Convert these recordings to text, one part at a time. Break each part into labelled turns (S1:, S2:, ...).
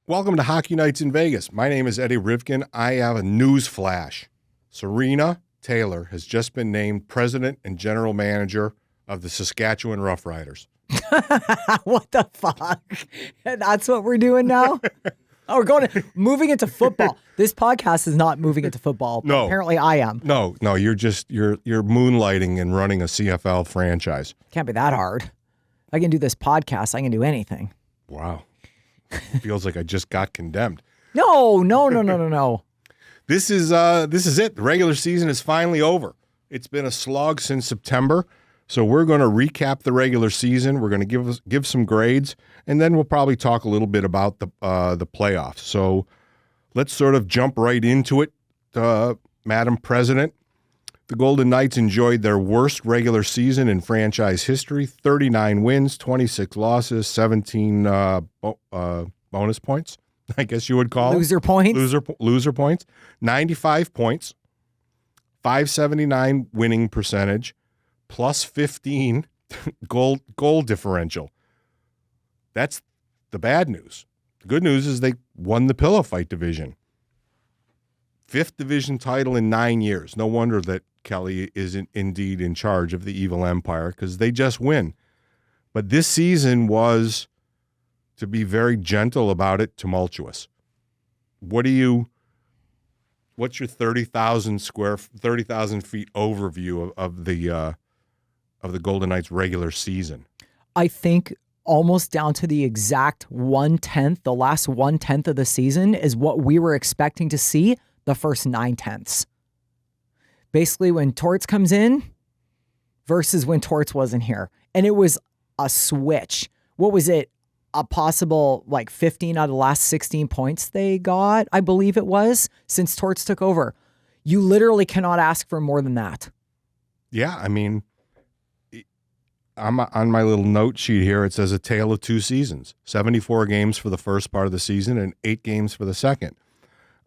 S1: Welcome to Hockey Nights in Vegas. My name is Eddie Rivkin. I have a news flash. Sarina Taylor has just been named president and general manager of the Saskatchewan Roughriders.
S2: What the fuck? That's what we're doing now? Oh, we're moving into football. This podcast is not moving into football.
S1: No.
S2: Apparently I am.
S1: No, you're moonlighting and running a CFL franchise.
S2: Can't be that hard. I can do this podcast. I can do anything.
S1: Wow. Feels like I just got condemned.
S2: No.
S1: This is it. The regular season is finally over. It's been a slog since September. So we're going to recap the regular season. We're going to give some grades, and then we'll probably talk a little bit about the playoffs. So let's sort of jump right into it. Madam President, the Golden Knights enjoyed their worst regular season in franchise history: 39 wins, 26 losses, 17 bonus points, I guess you would call
S2: Loser points.
S1: Loser points, 95 points, 579 winning percentage, plus 15 goal differential. That's the bad news. The good news is they won the pillow fight division. 5th division title in 9 years. No wonder that Kelly is indeed in charge of the evil empire, because they just win. But this season was, to be very gentle about it, tumultuous. What's your 30,000 feet overview of the Golden Knights regular season?
S2: I think almost down to the exact 1/10, the last 1/10 of the season is what we were expecting to see the first 9/10. Basically when Torts comes in versus when Torts wasn't here. And it was a switch. What was it? A possible 15 out of the last 16 points they got, I believe it was, since Torts took over. You literally cannot ask for more than that.
S1: Yeah, I mean, I'm on my little note sheet here. It says a tale of two seasons: 74 games for the first part of the season and 8 games for the second.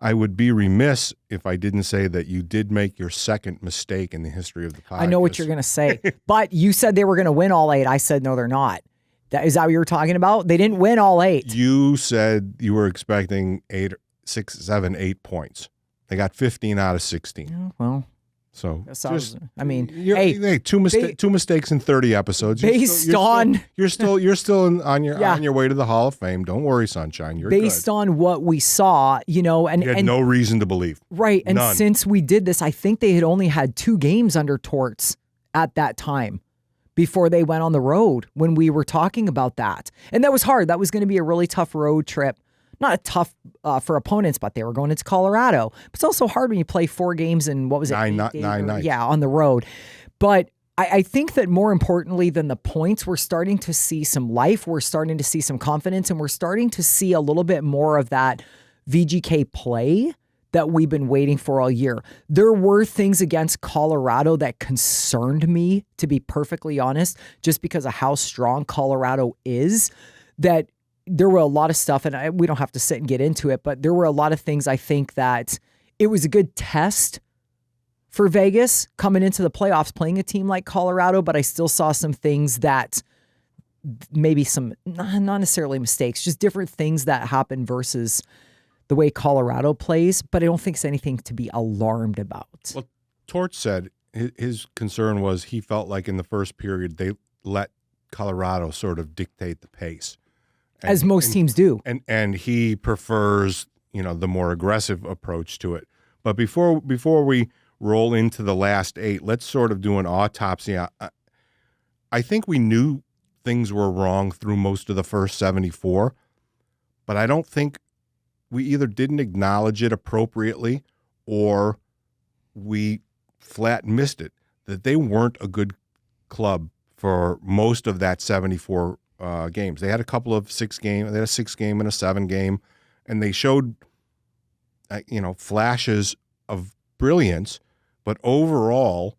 S1: I would be remiss if I didn't say that you did make your second mistake in the history of the podcast.
S2: I know what you're going to say, but you said they were going to win all 8. I said, no, they're not. Is that what you were talking about? They didn't win all 8.
S1: You said you were expecting 8, 6, 7, 8 points. They got 15 out of 16.
S2: Yeah, well,
S1: so
S2: hey,
S1: two mistakes in 30 episodes.
S2: You're still on
S1: your way to the Hall of Fame. Don't worry, sunshine. You're
S2: based
S1: good.
S2: on what we saw, and
S1: you had no reason to believe.
S2: Right, and
S1: None.
S2: Since we did this, I think they had only had 2 games under Torts at that time before they went on the road when we were talking about that. And that was hard. That was going to be a really tough road trip. Not a tough for opponents, but they were going into Colorado. But it's also hard when you play 4 games in, what was it?
S1: 9 nights.
S2: Yeah, on the road. But I think that more importantly than the points, we're starting to see some life. We're starting to see some confidence, and we're starting to see a little bit more of that VGK play that we've been waiting for all year. There were things against Colorado that concerned me, to be perfectly honest, just because of how strong Colorado is, that there were a lot of stuff, and we don't have to sit and get into it, but there were a lot of things I think that it was a good test for Vegas coming into the playoffs, playing a team like Colorado, but I still saw some things that maybe some, not necessarily mistakes, just different things that happen versus the way Colorado plays, but I don't think it's anything to be alarmed about.
S1: Well, Torch said his concern was he felt like in the first period they let Colorado sort of dictate the pace.
S2: As most teams do.
S1: And he prefers, the more aggressive approach to it. But before we roll into the last 8, let's sort of do an autopsy. I think we knew things were wrong through most of the first 74, but I don't think we either didn't acknowledge it appropriately or we flat missed it, that they weren't a good club for most of that 74 games. They had a couple of 6 games. They had a 6 game and a 7 game, and they showed, flashes of brilliance. But overall,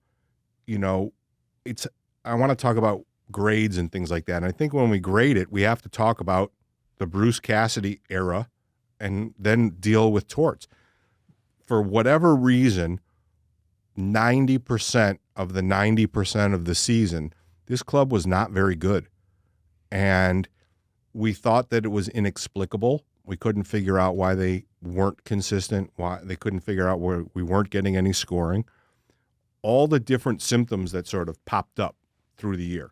S1: I want to talk about grades and things like that. And I think when we grade it, we have to talk about the Bruce Cassidy era and then deal with Torts. For whatever reason, 90% of the 90% of the season, this club was not very good. And we thought that it was inexplicable. We couldn't figure out why they weren't consistent, why they couldn't figure out where we weren't getting any scoring. All the different symptoms that sort of popped up through the year.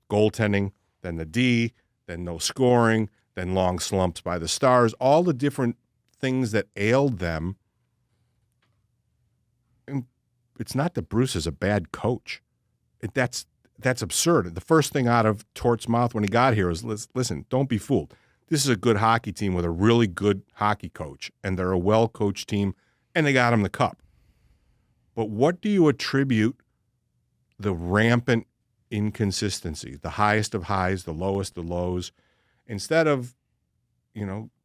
S1: Goaltending, then the D, then no scoring, then long slumps by the Stars, all the different things that ailed them. And it's not that Bruce is a bad coach. That's absurd. The first thing out of Tort's mouth when he got here is, listen, don't be fooled. This is a good hockey team with a really good hockey coach, and they're a well-coached team, and they got him the cup. But what do you attribute the rampant inconsistency, the highest of highs, the lowest of lows, instead of,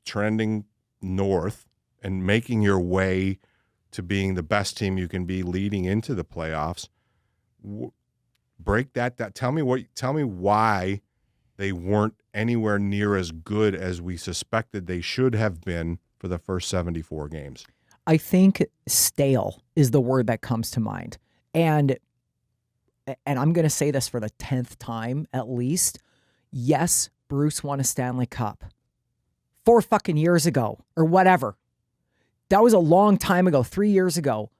S1: trending north and making your way to being the best team you can be leading into the playoffs? Break that down. Tell me why they weren't anywhere near as good as we suspected they should have been for the first 74 games.
S2: I think stale is the word that comes to mind. And I'm going to say this for the 10th time at least. Yes, Bruce won a Stanley Cup 4 fucking years ago or whatever. That was a long time ago, 3 years ago.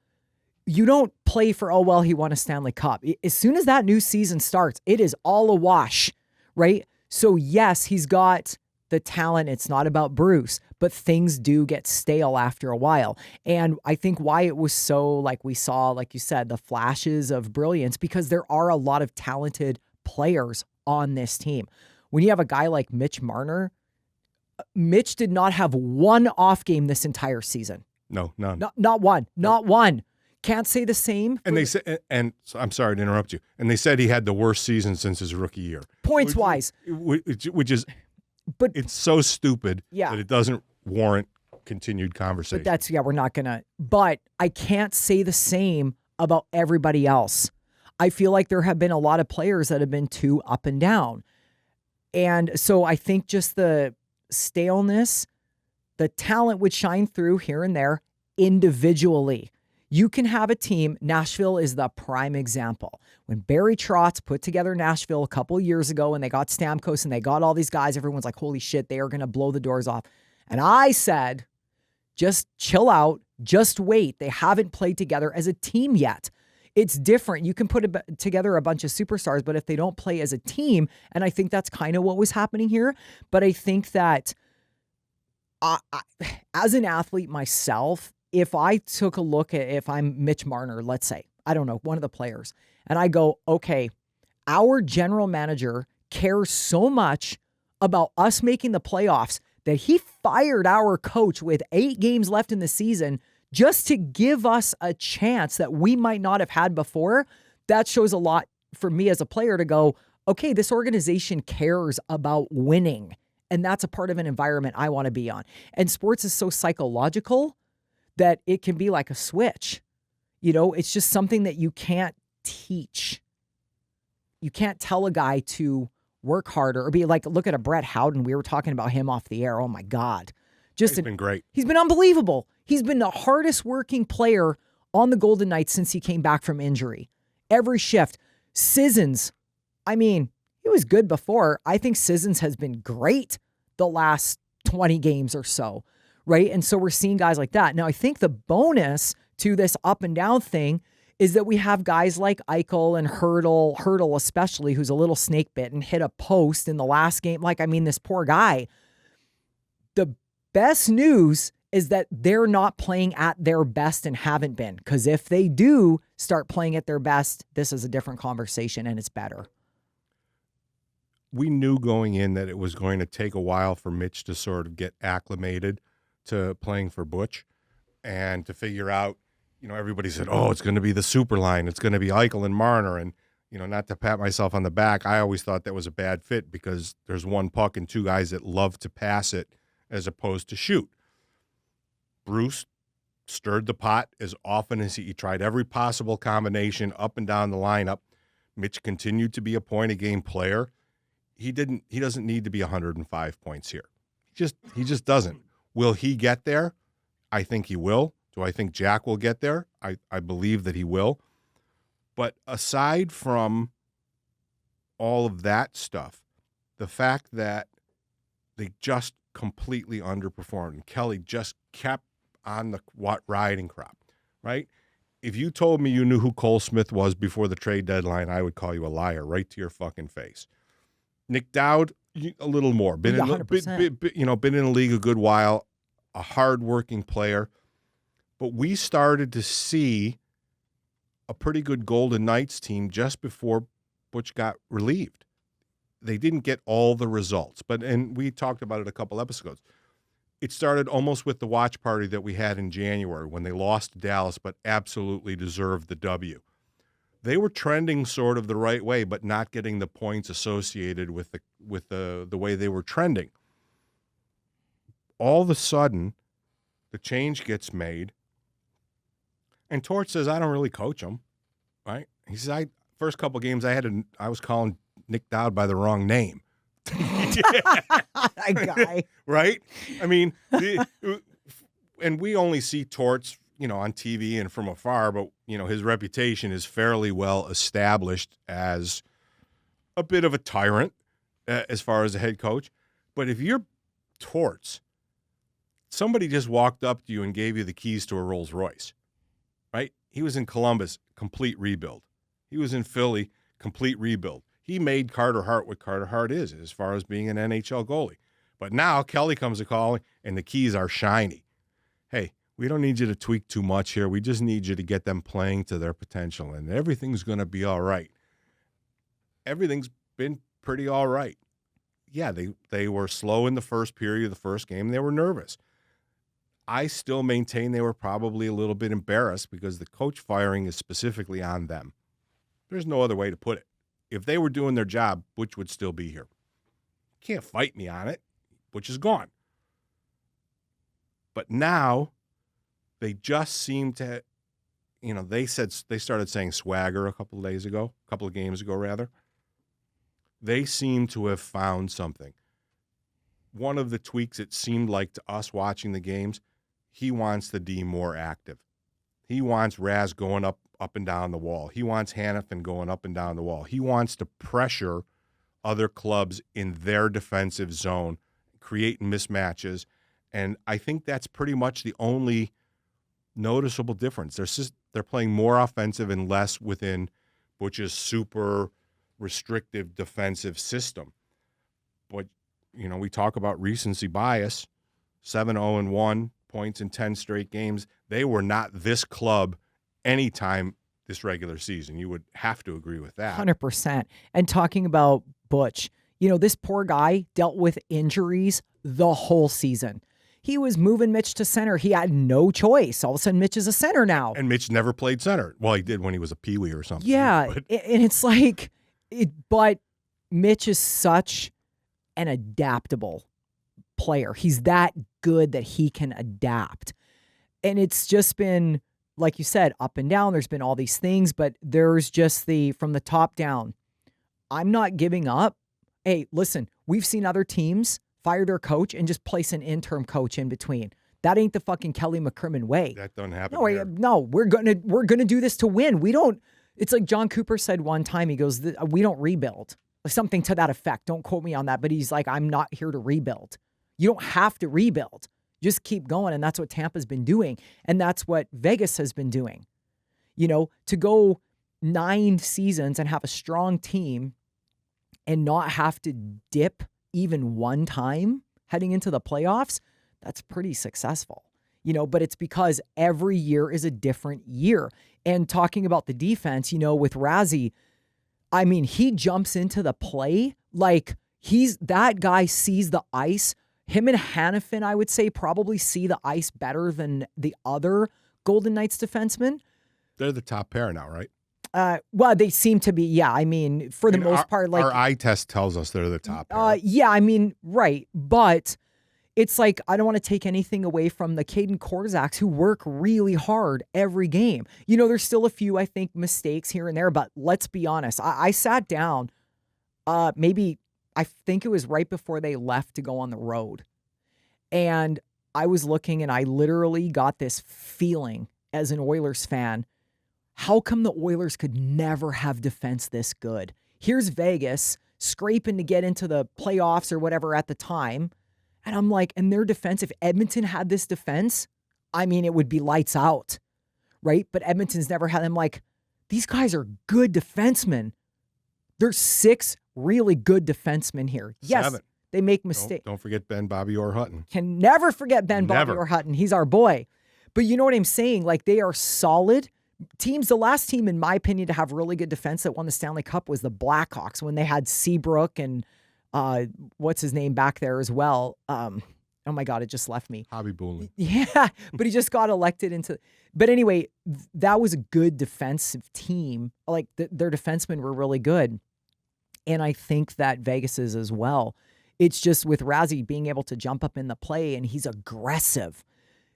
S2: You don't play for, he won a Stanley Cup. As soon as that new season starts, it is all a wash, right? So yes, he's got the talent. It's not about Bruce, but things do get stale after a while. And I think why it was so, like we saw, like you said, the flashes of brilliance, because there are a lot of talented players on this team. When you have a guy like Mitch Marner, Mitch did not have one off game this entire season.
S1: No, none.
S2: Not one. Not one. Can't say the same.
S1: And they said, and so I'm sorry to interrupt you. And they said he had the worst season since his rookie year,
S2: points wise,
S1: which is,
S2: but
S1: it's so stupid that it doesn't warrant continued conversation.
S2: But we're not gonna. But I can't say the same about everybody else. I feel like there have been a lot of players that have been too up and down, and so I think just the staleness, the talent would shine through here and there individually. You can have a team. Nashville is the prime example. When Barry Trotz put together Nashville a couple years ago and they got Stamkos and they got all these guys, everyone's like, holy shit, they are going to blow the doors off. And I said, just chill out, just wait. They haven't played together as a team yet. It's different. You can put together a bunch of superstars, but if they don't play as a team, and I think that's kind of what was happening here, but I think that as an athlete myself, if I took a look at, if I'm Mitch Marner, let's say, I don't know, one of the players, and I go, okay, our general manager cares so much about us making the playoffs that he fired our coach with 8 games left in the season just to give us a chance that we might not have had before. That shows a lot for me as a player to go, okay, this organization cares about winning. And that's a part of an environment I want to be on. And sports is so psychological that it can be like a switch. It's just something that you can't teach. You can't tell a guy to work harder or be like, look at a Brett Howden. We were talking about him off the air. Oh my God.
S1: He's been great.
S2: He's been unbelievable. He's been the hardest working player on the Golden Knights since he came back from injury. Every shift. Sissons, he was good before. I think Sissons has been great the last 20 games or so. Right. And so we're seeing guys like that. Now, I think the bonus to this up and down thing is that we have guys like Eichel and Hurdle especially, who's a little snake bit and hit a post in the last game. This poor guy. The best news is that they're not playing at their best and haven't been. Because if they do start playing at their best, this is a different conversation and it's better.
S1: We knew going in that it was going to take a while for Mitch to sort of get acclimated to playing for Butch and to figure out, everybody said, it's going to be the super line. It's going to be Eichel and Marner. And, not to pat myself on the back, I always thought that was a bad fit because there's one puck and 2 guys that love to pass it as opposed to shoot. Bruce stirred the pot as often as he tried every possible combination up and down the lineup. Mitch continued to be a point-a-game player. He doesn't need to be 105 points here. He just doesn't. Will he get there? I think he will. Do I think Jack will get there? I believe that he will. But aside from all of that stuff, the fact that they just completely underperformed. And Kelly just kept on the riding crop, right? If you told me you knew who Cole Smith was before the trade deadline, I would call you a liar right to your fucking face. Nick Dowd, a little more. Been in,
S2: 100%.
S1: been in the league a good while, a hardworking player. But we started to see a pretty good Golden Knights team just before Butch got relieved. They didn't get all the results, and we talked about it a couple episodes. It started almost with the watch party that we had in January when they lost to Dallas, but absolutely deserved the W. They were trending sort of the right way, but not getting the points associated with the way they were trending. All of a sudden, the change gets made, and Torch says, "I don't really coach them." Right? He says, "First couple games I was calling Nick Dowd by the wrong name."
S2: That guy.
S1: Right? I mean, and we only see Torts, on TV and from afar, but, his reputation is fairly well established as a bit of a tyrant as far as a head coach. But if you're Torts, somebody just walked up to you and gave you the keys to a Rolls Royce, right? He was in Columbus, complete rebuild. He was in Philly, complete rebuild. He made Carter Hart what Carter Hart is as far as being an NHL goalie. But now Kelly comes to calling, and the keys are shiny. Hey, we don't need you to tweak too much here. We just need you to get them playing to their potential, and everything's going to be all right. Everything's been pretty all right. Yeah, they were slow in the first period of the first game. They were nervous. I still maintain they were probably a little bit embarrassed because the coach firing is specifically on them. There's no other way to put it. If they were doing their job, Butch would still be here. Can't fight me on it. Butch is gone. But now they just seem to, they started saying swagger a couple of games ago rather. They seem to have found something. One of the tweaks, it seemed like to us watching the games, he wants the D more active. He wants Raz going up and down the wall. He wants Hannafin going up and down the wall. He wants to pressure other clubs in their defensive zone, creating mismatches. And I think that's pretty much the only noticeable difference. They're playing more offensive and less within Butch's super restrictive defensive system. But, we talk about recency bias, 7-0-1, points in 10 straight games. They were not this club anytime this regular season. You would have to agree with that.
S2: 100%. And talking about Butch, this poor guy dealt with injuries the whole season. He was moving Mitch to center. He had no choice. All of a sudden, Mitch is a center now.
S1: And Mitch never played center. Well, he did when he was a peewee or something.
S2: Yeah, and it's like, but Mitch is such an adaptable player. He's that good that he can adapt. And it's just been, like you said, up and down. There's been all these things, but there's just from the top down, I'm not giving up. Hey, listen, we've seen other teams fire their coach and just place an interim coach in between. That ain't the fucking Kelly McCrimmon way.
S1: That doesn't happen.
S2: No, we're gonna do this to win. We don't. It's like John Cooper said one time. He goes, "We don't rebuild." Something to that effect. Don't quote me on that, but he's like, "I'm not here to rebuild. You don't have to rebuild. Just keep going." And that's what Tampa's been doing, and that's what Vegas has been doing. To go 9 seasons and have a strong team and not have to dip even one time heading into the playoffs, that's pretty successful, but it's because every year is a different year. And talking about the defense, with Razzie, I mean, he jumps into the play like that guy sees the ice. Him and Hannafin, I would say, probably see the ice better than the other Golden Knights defensemen.
S1: They're the top pair now, right?
S2: Well, they seem to be, yeah. I mean, for the most part, like
S1: our eye test tells us they're the top pair.
S2: Yeah, I mean, right. But it's like, I don't want to take anything away from the Caden Korzaks who work really hard every game. There's still a few, I think, mistakes here and there, but let's be honest. I sat down, I think it was right before they left to go on the road. And I was looking and I literally got this feeling as an Oilers fan. How come the Oilers could never have defense this good? Here's Vegas scraping to get into the playoffs or whatever at the time. And I'm like, and their defense, if Edmonton had this defense, I mean, it would be lights out, right? But Edmonton's never had them. Like, these guys are good defensemen. There's 6 really good defensemen here. Yes,
S1: 7.
S2: they make mistakes.
S1: Don't forget Ben, Bobby, or Hutton.
S2: Can never forget Ben, Bobby, or Hutton. He's our boy. But you know what I'm saying? Like, they are solid teams. The last team, in my opinion, to have really good defense that won the Stanley Cup was the Blackhawks when they had Seabrook and what's his name back there as well. Oh my God, it just left me.
S1: Hobby Boolin.
S2: Yeah, but he just got elected into. But anyway, that was a good defensive team. Like their defensemen were really good. And I think that Vegas is as well. It's just with Razzie being able to jump up in the play, and he's aggressive.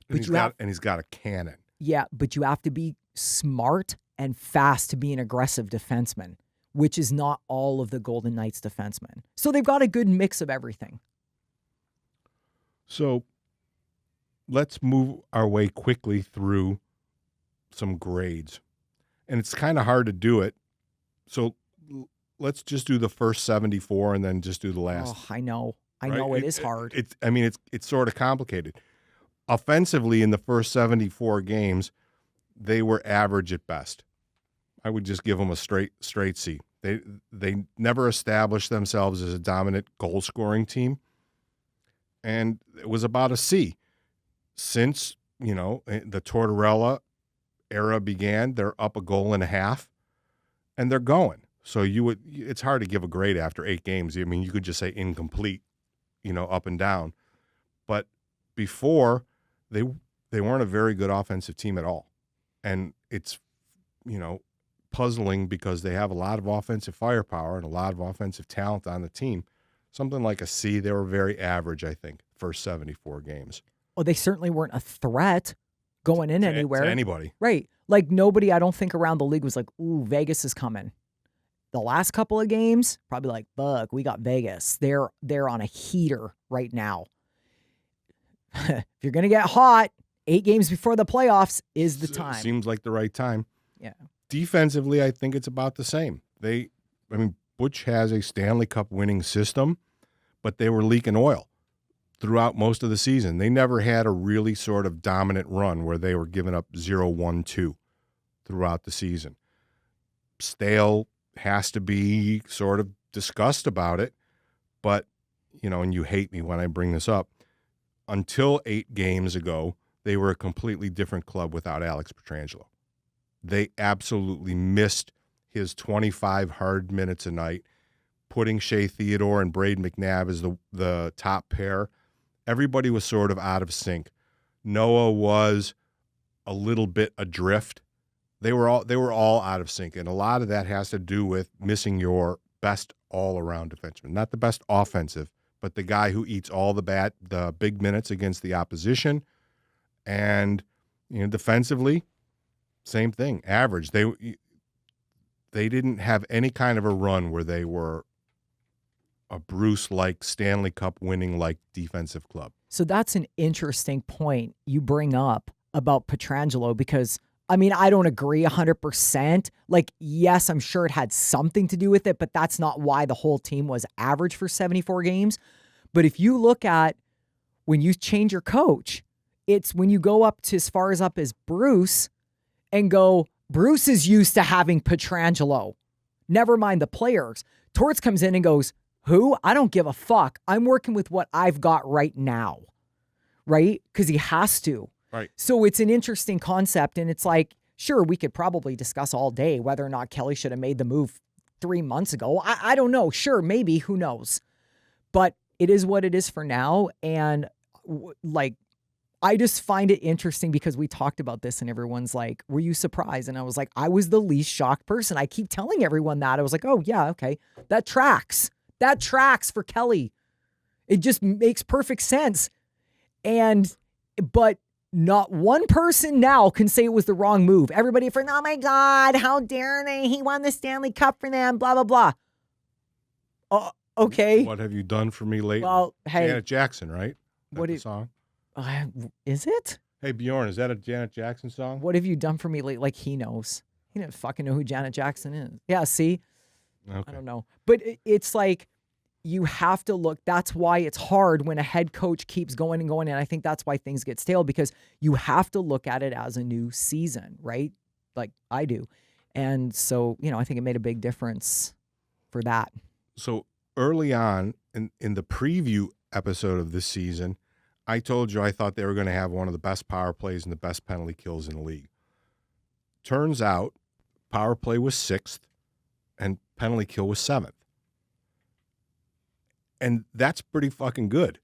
S1: And he's got a cannon.
S2: Yeah, but you have to be smart and fast to be an aggressive defenseman, which is not all of the Golden Knights defensemen. So they've got a good mix of everything.
S1: So let's move our way quickly through some grades. And it's kind of hard to do it. So let's just do the first 74 and then just do the last.
S2: Oh, I know. I know it is hard.
S1: It's sort of complicated. Offensively, in the first 74 games, they were average at best. I would just give them a straight C. They never established themselves as a dominant goal-scoring team, and it was about a C. Since, the Tortorella era began, they're up 1.5 goals, and they're going. So it's hard to give a grade after 8 games. I mean, you could just say incomplete, up and down. But before, they weren't a very good offensive team at all. And it's, puzzling because they have a lot of offensive firepower and a lot of offensive talent on the team. Something like a C. They were very average, I think, first 74 games.
S2: Well, they certainly weren't a threat going in anywhere.
S1: To anybody.
S2: Right. Like nobody, I don't think around the league was like, ooh, Vegas is coming. The last couple of games, probably like, fuck, we got Vegas. They're on a heater right now. If you're going to get hot, 8 games before the playoffs is the time.
S1: Seems like the right time.
S2: Yeah.
S1: Defensively, I think it's about the same. Butch has a Stanley Cup winning system, but they were leaking oil throughout most of the season. They never had a really sort of dominant run where they were giving up 0-1-2 throughout the season. Stale has to be sort of discussed about it, but, and you hate me when I bring this up, until 8 games ago, they were a completely different club without Alex Pietrangelo. They absolutely missed his 25 hard minutes a night, putting Shea Theodore and Braden McNabb as the top pair. Everybody was sort of out of sync. Noah was a little bit adrift. They were all out of sync, and a lot of that has to do with missing your best all-around defenseman. Not the best offensive, but the guy who eats all the big minutes against the opposition. And defensively, same thing, average. They didn't have any kind of a run where they were a Bruce-like, Stanley Cup winning-like defensive club.
S2: So that's an interesting point you bring up about Pietrangelo because, I don't agree 100%. Like, yes, I'm sure it had something to do with it, but that's not why the whole team was average for 74 games. But if you look at when you change your coach, it's when you go up to as far up as Bruce and go, Bruce is used to having Pietrangelo. Never mind the players. Torts comes in and goes, who? I don't give a fuck. I'm working with what I've got right now. Right? Because he has to.
S1: Right.
S2: So it's an interesting concept. And it's like, sure, we could probably discuss all day whether or not Kelly should have made the move 3 months ago. I don't know. Sure, maybe. Who knows? But it is what it is for now. And I just find it interesting because we talked about this and everyone's like, were you surprised? And I was like, I was the least shocked person. I keep telling everyone that. I was like, oh, yeah, okay. That tracks. That tracks for Kelly. It just makes perfect sense. But not one person now can say it was the wrong move. Everybody oh my God, how dare they? He won the Stanley Cup for them, blah, blah, blah. Okay.
S1: What have you done for me lately?
S2: Well, hey.
S1: Janet Jackson, right? Song?
S2: Is it?
S1: Hey, Bjorn, is that a Janet Jackson song?
S2: What have you done for me lately? Like, he knows. He didn't fucking know who Janet Jackson is. Yeah, see?
S1: Okay.
S2: I don't know. But it's like, you have to look. That's why it's hard when a head coach keeps going and going. And I think that's why things get stale, because you have to look at it as a new season, right? Like I do. And so, I think it made a big difference for that.
S1: So early on in the preview episode of this season, I told you I thought they were going to have one of the best power plays and the best penalty kills in the league. Turns out power play was 6th and penalty kill was 7th. And that's pretty fucking good.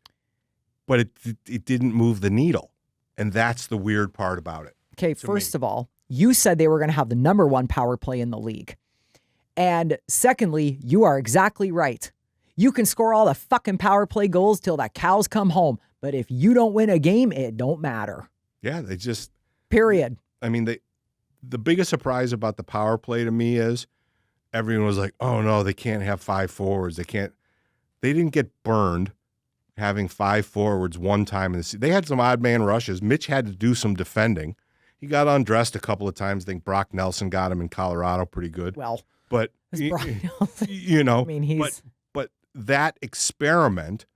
S1: But it didn't move the needle. And that's the weird part about it.
S2: Okay, first of all, you said they were going to have the number 1 power play in the league. And secondly, you are exactly right. You can score all the fucking power play goals till the cows come home. But if you don't win a game, it don't matter.
S1: Yeah, they just...
S2: Period.
S1: I mean, the biggest surprise about the power play to me is everyone was like, oh, no, they can't have 5 forwards. They didn't get burned having 5 forwards one time in the season. They had some odd man rushes. Mitch had to do some defending. He got undressed a couple of times. I think Brock Nelson got him in Colorado pretty good.
S2: Well,
S1: but
S2: Brock Nelson.
S1: I
S2: mean, he's...
S1: But that experiment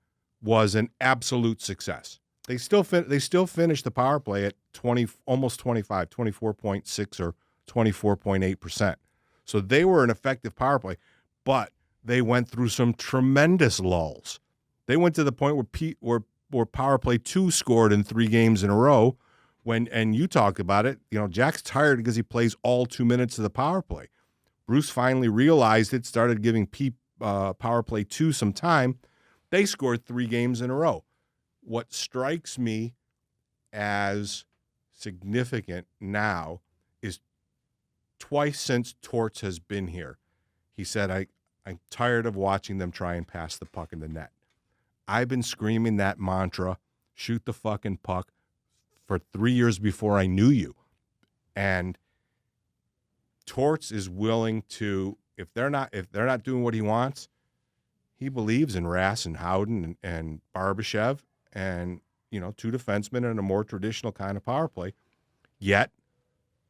S1: was an absolute success. They still finished the power play at 20, almost 25, 24.6 or 24.8%. So they were an effective power play, but they went through some tremendous lulls. They went to the point where power play 2 scored in 3 games in a row. And you talked about it, Jack's tired because he plays all 2 minutes of the power play. Bruce finally realized it, started giving power play 2 some time. They scored 3 games in a row. What strikes me as significant now is twice since Torts has been here, he said, I'm tired of watching them try and pass the puck in the net. I've been screaming that mantra, shoot the fucking puck, for 3 years before I knew you. And Torts is willing to, if they're not doing what he wants, he believes in Rass and Howden and Barbashev and 2 defensemen and a more traditional kind of power play, yet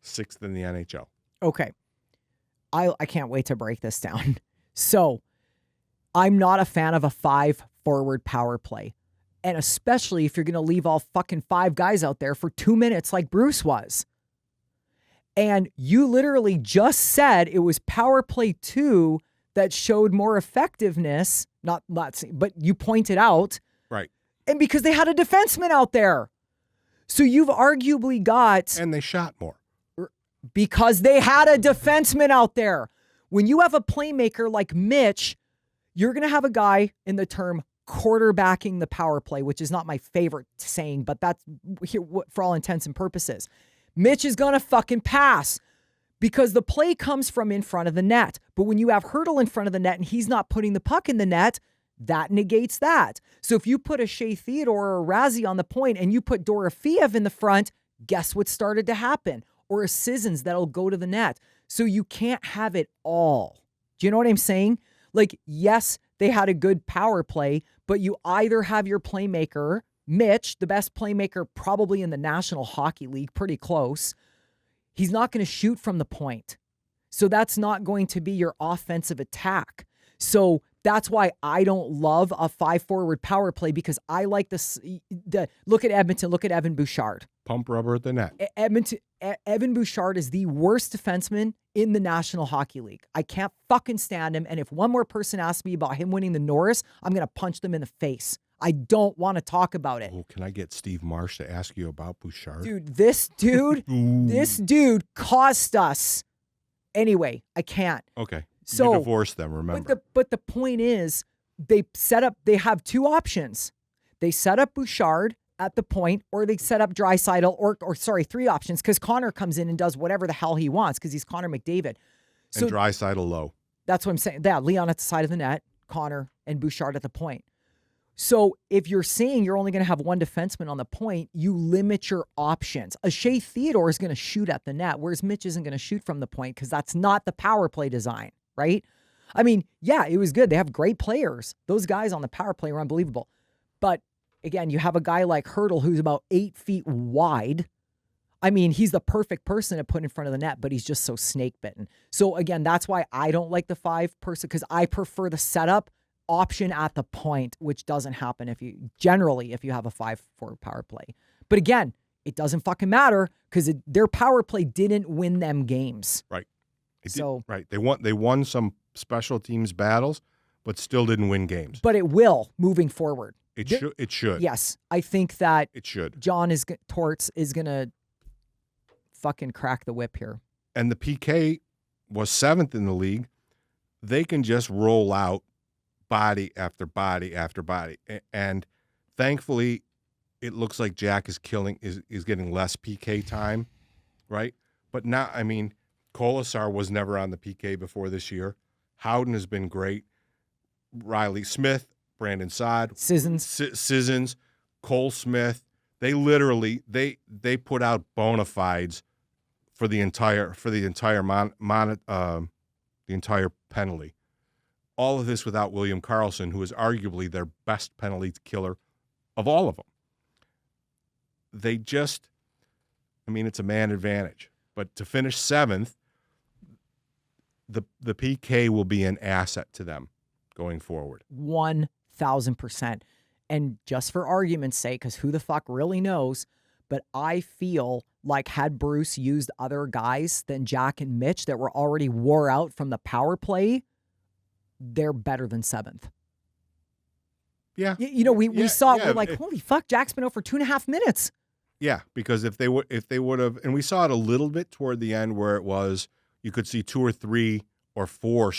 S1: 6th in the NHL.
S2: Okay. I can't wait to break this down. So I'm not a fan of a 5 forward power play. And especially if you're going to leave all fucking 5 guys out there for 2 minutes like Bruce was. And you literally just said it was power play 2 that showed more effectiveness. Not, but you pointed out.
S1: Right.
S2: And because they had a defenseman out there. So you've arguably got...
S1: And they shot more.
S2: Because they had a defenseman out there. When you have a playmaker like Mitch, you're going to have a guy in the term quarterbacking the power play, which is not my favorite saying, but that's here for all intents and purposes. Mitch is going to fucking pass because the play comes from in front of the net. But when you have Hertl in front of the net and he's not putting the puck in the net, that negates that. So if you put a Shea Theodore or a Razzie on the point and you put Dorofeev in the front, guess what started to happen? Or a Sissons that'll go to the net. So you can't have it all. Do you know what I'm saying? Like, yes, they had a good power play, but you either have your playmaker, Mitch, the best playmaker probably in the National Hockey League, pretty close. He's not going to shoot from the point. So that's not going to be your offensive attack. So that's why I don't love a 5 forward power play, because I like look at Edmonton, look at Evan Bouchard.
S1: Pump rubber at the net.
S2: Evan Bouchard is the worst defenseman in the National Hockey League. I can't fucking stand him. And if one more person asks me about him winning the Norris, I'm going to punch them in the face. I don't want to talk about it.
S1: Oh, can I get Steve Marsh to ask you about Bouchard?
S2: Dude, this dude cost us. Anyway, I can't.
S1: Okay.
S2: So
S1: you divorced them, remember.
S2: But the point is, they have 2 options. They set up Bouchard at the point, or they set up Draisaitl, or 3 options, because Connor comes in and does whatever the hell he wants, because he's Connor McDavid. So
S1: and Draisaitl low.
S2: That's what I'm saying. Yeah, Leon at the side of the net, Connor, and Bouchard at the point. So if you're saying you're only going to have 1 defenseman on the point, you limit your options. A Shea Theodore is going to shoot at the net, whereas Mitch isn't going to shoot from the point, because that's not the power play design, right? I mean, yeah, it was good. They have great players. Those guys on the power play are unbelievable. But again, you have a guy like Hertl who's about 8 feet wide. I mean, he's the perfect person to put in front of the net, but he's just so snake bitten. So again, that's why I don't like the 5 person, because I prefer the setup option at the point, which doesn't happen if you have a 5-4 power play. But again, it doesn't fucking matter because their power play didn't win them games.
S1: Right.
S2: Right.
S1: They won some special teams battles, but still didn't win games.
S2: But it will moving forward.
S1: It should.
S2: Yes, I think that
S1: it should.
S2: Torts is gonna fucking crack the whip here.
S1: And the PK was 7th in the league. They can just roll out body after body after body, and thankfully, it looks like Jack is getting less PK time, right? But now, I mean, Kolasar was never on the PK before this year. Howden has been great. Riley Smith, Brandon Saad, Sissons, Cole Smith. They literally they put out bona fides for the entire penalty. All of this without William Karlsson, who is arguably their best penalty killer of all of them. They just, I mean, it's a man advantage. But to finish 7th, the PK will be an asset to them going forward.
S2: 1,000%. And just for argument's sake, because who the fuck really knows, but I feel like had Bruce used other guys than Jack and Mitch that were already wore out from the power play, they're better than 7th.
S1: Yeah.
S2: We saw it. We're like, holy fuck, Jack's been out for 2.5 minutes.
S1: Yeah, because if they would have, and we saw it a little bit toward the end where it was, you could see 2 or 3 or 4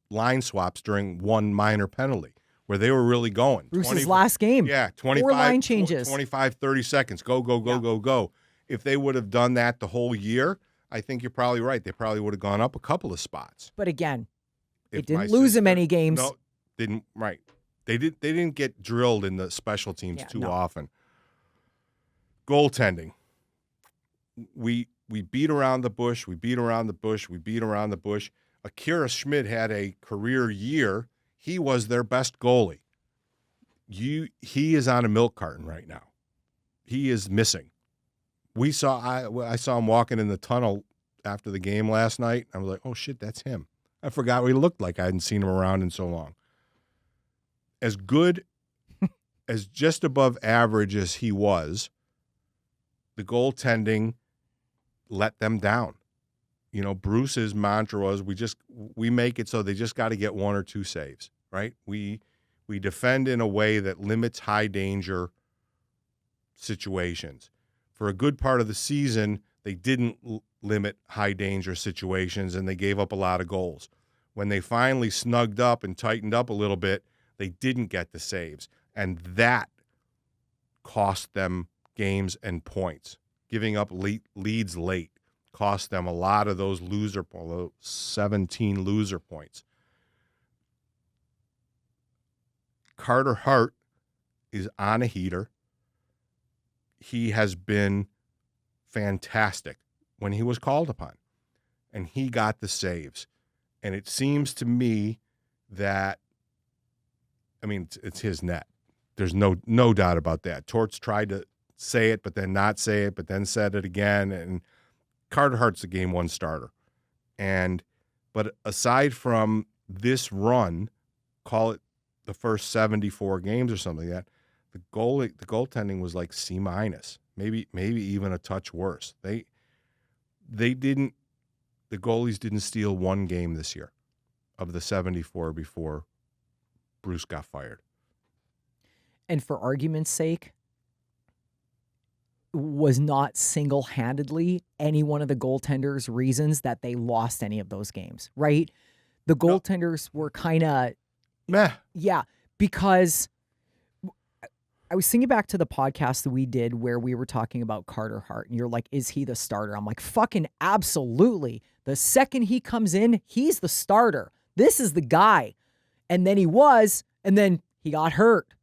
S1: line swaps during one minor penalty where they were really going.
S2: Bruce's last game.
S1: Yeah, 25
S2: 4 line changes.
S1: 25, 30 seconds. Go. If they would have done that the whole year, I think you're probably right. They probably would have gone up a couple of spots.
S2: But again, it didn't lose them any games.
S1: No, didn't. Right. They didn't get drilled in the special teams too often. Goaltending. We beat around the bush. Akira Schmid had a career year. He was their best goalie. He is on a milk carton right now. He is missing. I saw him walking in the tunnel after the game last night. I was like, oh shit, that's him. I forgot what he looked like. I hadn't seen him around in so long. As good as just above average as he was, the goaltending let them down. You know, Bruce's mantra was we make it so they just got to get 1 or 2 saves, right? We defend in a way that limits high danger situations. For a good part of the season, they didn't limit high danger situations and they gave up a lot of goals. When they finally snugged up and tightened up a little bit, they didn't get the saves, and that cost them games and points. Giving up leads late cost them a lot of those 17 loser points. Carter Hart is on a heater. He has been fantastic when he was called upon, and he got the saves. And it seems to me that, I mean, it's his net. There's no doubt about that. Torts tried to say it, but then not say it, but then said it again. And Carter Hart's the game 1 starter. But aside from this run, call it the first 74 games or something like that, the goaltending was like C-, maybe even a touch worse. The goalies didn't steal 1 game this year of the 74 before Bruce got fired.
S2: And for argument's sake, was not single-handedly any one of the goaltenders' reasons that they lost any of those games, right? The goaltenders were kind of
S1: meh.
S2: Yeah, because I was thinking back to the podcast that we did where we were talking about Carter Hart, and you're like, is he the starter? I'm like, fucking absolutely. The second he comes in, he's the starter. This is the guy. And then he was, and then he got hurt,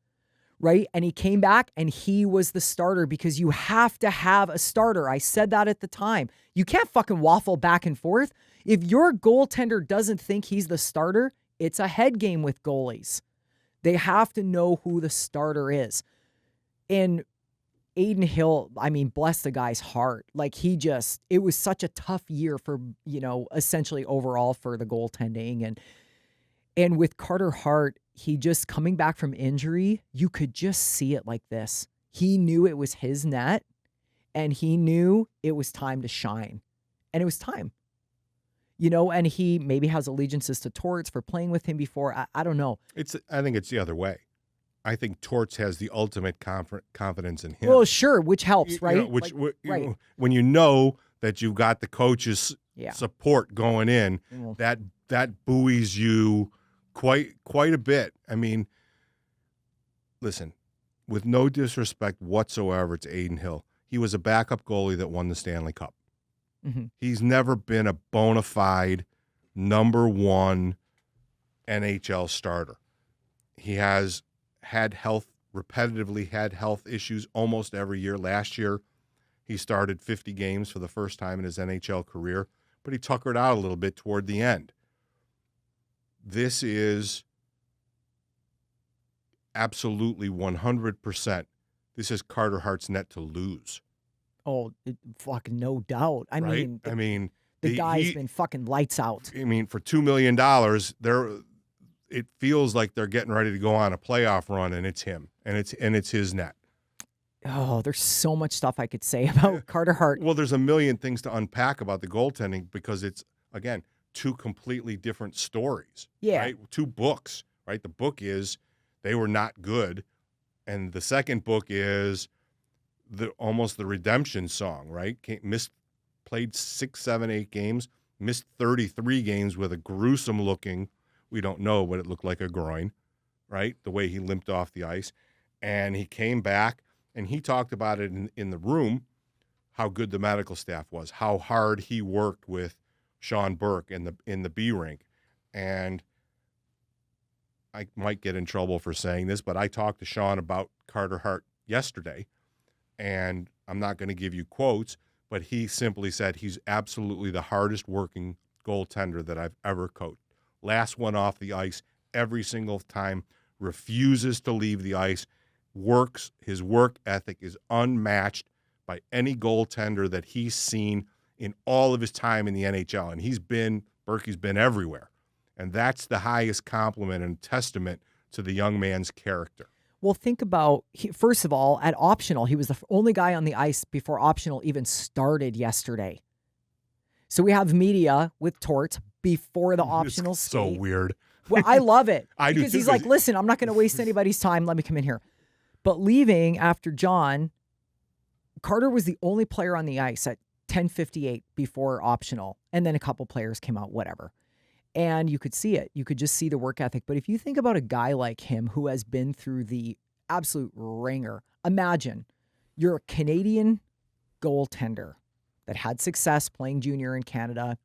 S2: right? And he came back and he was the starter because you have to have a starter. I said that at the time. You can't fucking waffle back and forth. If your goaltender doesn't think he's the starter, it's a head game with goalies. They have to know who the starter is. And Aiden Hill, I mean, bless the guy's heart. Like it was such a tough year for, essentially overall for the goaltending. And And with Carter Hart, he just coming back from injury, you could just see it like this. He knew it was his net, and he knew it was time to shine. And it was time. And he maybe has allegiances to Torts for playing with him before. I don't know.
S1: I think it's the other way. I think Torts has the ultimate confidence in him.
S2: Well, sure, which helps, right?
S1: Right. When you know that you've got the coach's support going in, that buoys you quite a bit. I mean, listen, with no disrespect whatsoever to Aiden Hill, he was a backup goalie that won the Stanley Cup.
S2: Mm-hmm.
S1: He's never been a bona fide #1 NHL starter. He has repetitively had health issues almost every year. Last year, he started 50 games for the first time in his NHL career, but he tuckered out a little bit toward the end. This is absolutely 100%. This is Carter Hart's net to lose.
S2: Oh, fucking no doubt. I mean, the guy's been fucking lights out.
S1: I mean, for $2 million, it feels like they're getting ready to go on a playoff run, and it's him, and it's his net.
S2: Oh, there's so much stuff I could say about Carter Hart.
S1: Well, there's a million things to unpack about the goaltending because it's, again, two completely different stories.
S2: Yeah.
S1: Right? Two books, right? The book is they were not good, and the second book is almost the redemption song, right? Played 6, 7, 8 games, missed 33 games with a gruesome looking, we don't know, but it looked like a groin, right? The way he limped off the ice. And he came back, and he talked about it in the room, how good the medical staff was, how hard he worked with Sean Burke in the B rink. And I might get in trouble for saying this, but I talked to Sean about Carter Hart yesterday, and I'm not going to give you quotes, but he simply said he's absolutely the hardest working goaltender that I've ever coached. Last one off the ice every single time, refuses to leave the ice, his work ethic is unmatched by any goaltender that he's seen in all of his time in the NHL. And Berkey's been everywhere. And that's the highest compliment and testament to the young man's character.
S2: Well, think about, first of all, at optional, he was the only guy on the ice before optional even started yesterday. So we have media with Torts before the optional skate.
S1: So weird.
S2: Well, I love it.
S1: I do
S2: because
S1: too,
S2: he's like, listen, I'm not going to waste anybody's time. Let me come in here. But leaving after John, Carter was the only player on the ice at 10:58 before optional. And then a couple players came out, whatever. And you could see it. You could just see the work ethic. But if you think about a guy like him who has been through the absolute ringer, imagine you're a Canadian goaltender that had success playing junior in Canada.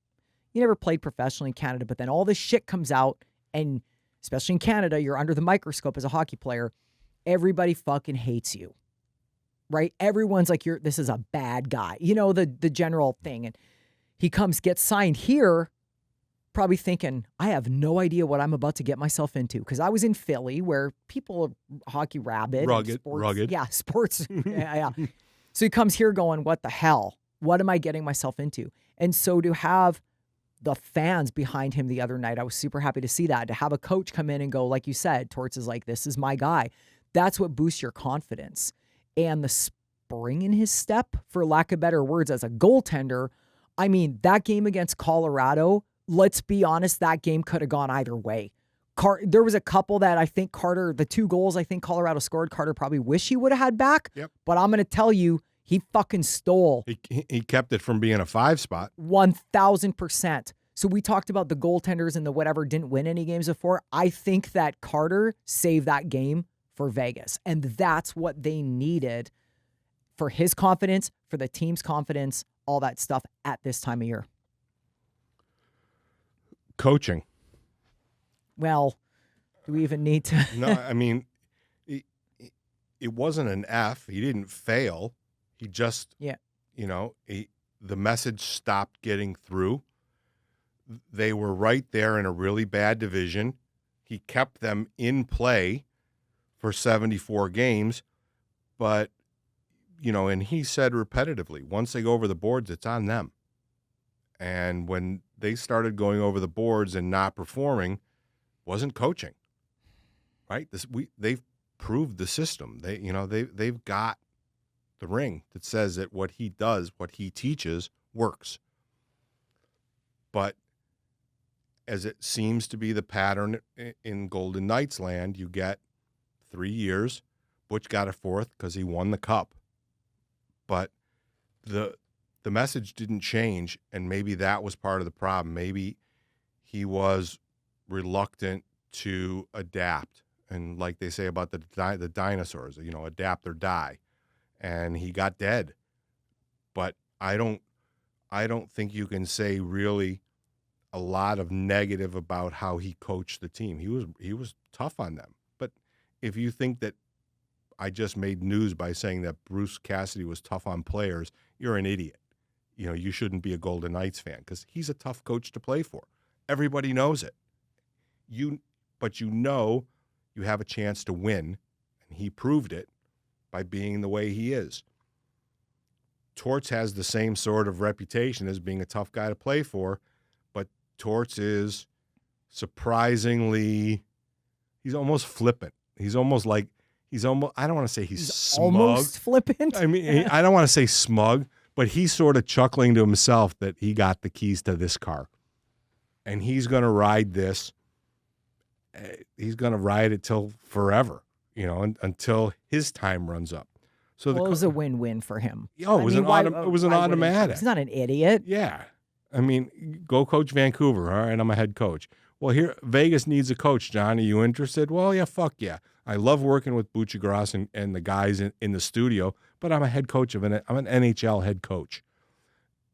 S2: You never played professionally in Canada, but then all this shit comes out, and especially in Canada, you're under the microscope as a hockey player. Everybody fucking hates you, right? Everyone's like, this is a bad guy. The general thing. And he gets signed here, probably thinking, I have no idea what I'm about to get myself into. Because I was in Philly where people are hockey rabid.
S1: Rugged.
S2: Yeah, sports. yeah. So he comes here going, what the hell? What am I getting myself into? And so to have the fans behind him the other night, I was super happy to see that. To have a coach come in and go, like you said, Torts is like, this is my guy. That's what boosts your confidence. And the spring in his step, for lack of better words, as a goaltender, I mean, that game against Colorado, let's be honest, that game could have gone either way. There was a couple that I think the 2 goals I think Colorado scored, Carter probably wish he would have had back.
S1: Yep.
S2: But I'm going to tell you, he fucking stole.
S1: He kept it from being a 5 spot.
S2: 1,000%. So we talked about the goaltenders and the whatever didn't win any games before. I think that Carter saved that game for Vegas. And that's what they needed for his confidence, for the team's confidence, all that stuff at this time of year.
S1: Coaching.
S2: Well, do we even need to?
S1: No, I mean, it wasn't an F. He didn't fail. He just, the message stopped getting through. They were right there in a really bad division. He kept them in play for 74 games. But, and he said repetitively, once they go over the boards, it's on them. And when they started going over the boards and not performing, wasn't coaching. Right? They've proved the system. They've got the ring that says that what he does, what he teaches, works. But as it seems to be the pattern in Golden Knights land, you get 3 years. Butch got a 4th because he won the cup. But the message didn't change, and maybe that was part of the problem. Maybe he was reluctant to adapt. And like they say about the dinosaurs, adapt or die. And he got dead. But I don't think you can say really a lot of negative about how he coached the team. He was tough on them. But if you think that I just made news by saying that Bruce Cassidy was tough on players, you're an idiot. You shouldn't be a Golden Knights fan because he's a tough coach to play for. Everybody knows it. But you have a chance to win, and he proved it by being the way he is. Torts has the same sort of reputation as being a tough guy to play for, but Torts is surprisingly, he's almost flippant. I don't want to say he's smug.
S2: Almost flippant?
S1: I mean, I don't want to say smug, but he's sort of chuckling to himself that he got the keys to this car. And he's going to ride this. He's going to ride it till forever, until his time runs up. So
S2: it was a win-win for him.
S1: Oh, it was an automatic.
S2: He's not an idiot.
S1: Yeah. I mean, go coach Vancouver. All right, I'm a head coach. Well, here, Vegas needs a coach, John. Are you interested? Well, yeah, fuck yeah. I love working with Buccigross and the guys in the studio, but I'm a head coach I'm an NHL head coach.